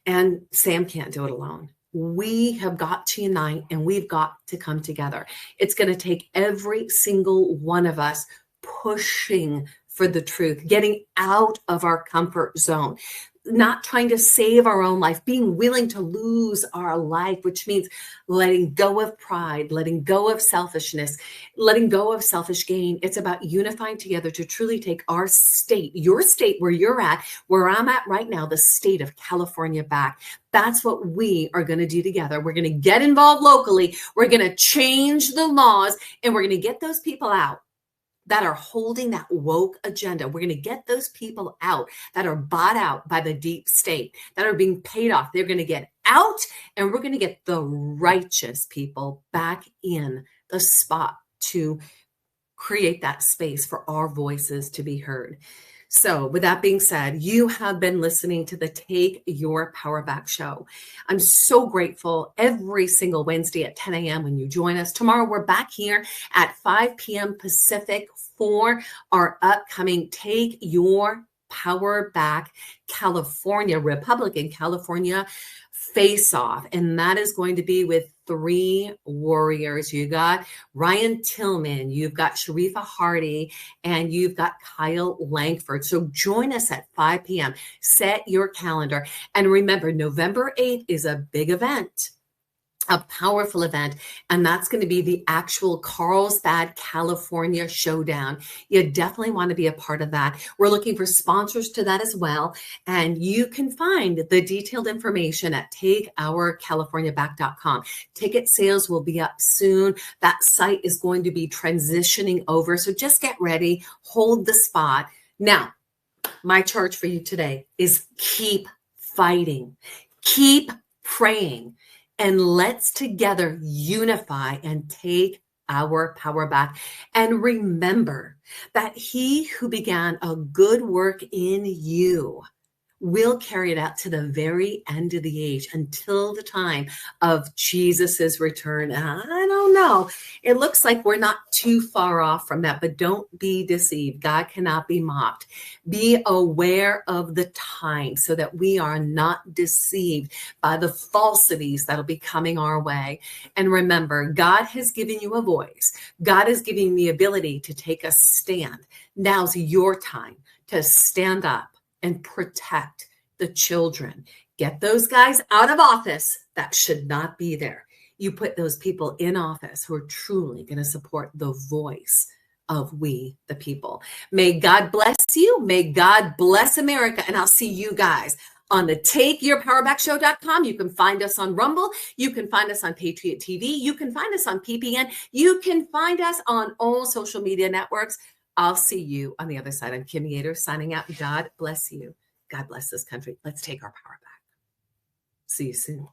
And Sam can't do it alone. We have got to unite and we've got to come together. It's going to take every single one of us pushing for the truth, getting out of our comfort zone, not trying to save our own life, being willing to lose our life, which means letting go of pride, letting go of selfishness, letting go of selfish gain. It's about unifying together to truly take our state, your state where you're at, where I'm at right now, the state of California back. That's what we are going to do together. We're going to get involved locally. We're going to change the laws, and we're going to get those people out that are holding that woke agenda. We're going to get those people out that are bought out by the deep state, that are being paid off. They're going to get out, and we're going to get the righteous people back in the spot to create that space for our voices to be heard. So with that being said, you have been listening to the Take Your Power Back show. I'm so grateful every single Wednesday at 10 a.m. when you join us. Tomorrow, we're back here at 5 p.m. Pacific for our upcoming Take Your Power Back Republican California face-off. And that is going to be with 3 warriors. You got Ryan Tillman, you've got Sharifa Hardy, and you've got Kyle Langford. So join us at 5 p.m. Set your calendar. And remember, November 8th is a big event, a powerful event, and that's going to be the actual Carlsbad, California showdown. You definitely want to be a part of that. We're looking for sponsors to that as well, and you can find the detailed information at takeourcaliforniaback.com. Ticket sales will be up soon. That site is going to be transitioning over, so just get ready, hold the spot. Now, my charge for you today is keep fighting, keep praying, and let's together unify and take our power back. And remember that he who began a good work in you we'll carry it out to the very end of the age until the time of Jesus's return. And I don't know. It looks like we're not too far off from that, but don't be deceived. God cannot be mocked. Be aware of the time so that we are not deceived by the falsities that'll be coming our way. And remember, God has given you a voice. God is giving you the ability to take a stand. Now's your time to stand up and protect the children. Get those guys out of office that should not be there. You put those people in office who are truly going to support the voice of we, the people. May God bless you. May God bless America. And I'll see you guys on the TakeYourPowerBackShow.com. You can find us on Rumble. You can find us on Patriot TV. You can find us on PPN. You can find us on all social media networks. I'll see you on the other side. I'm Kim Yeater signing out. God bless you. God bless this country. Let's take our power back. See you soon.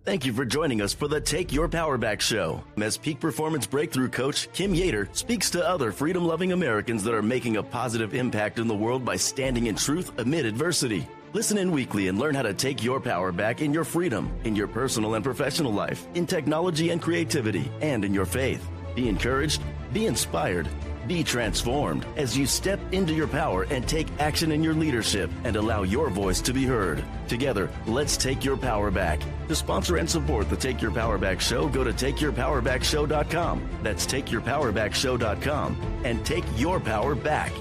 Thank you for joining us for the Take Your Power Back show. As Peak Performance Breakthrough Coach Kim Yeater speaks to other freedom-loving Americans that are making a positive impact in the world by standing in truth amid adversity. Listen in weekly and learn how to take your power back in your freedom, in your personal and professional life, in technology and creativity, and in your faith. Be encouraged, be inspired, be transformed as you step into your power and take action in your leadership and allow your voice to be heard. Together, let's take your power back. To sponsor and support the Take Your Power Back show, go to TakeYourPowerBackShow.com. That's TakeYourPowerBackShow.com and take your power back.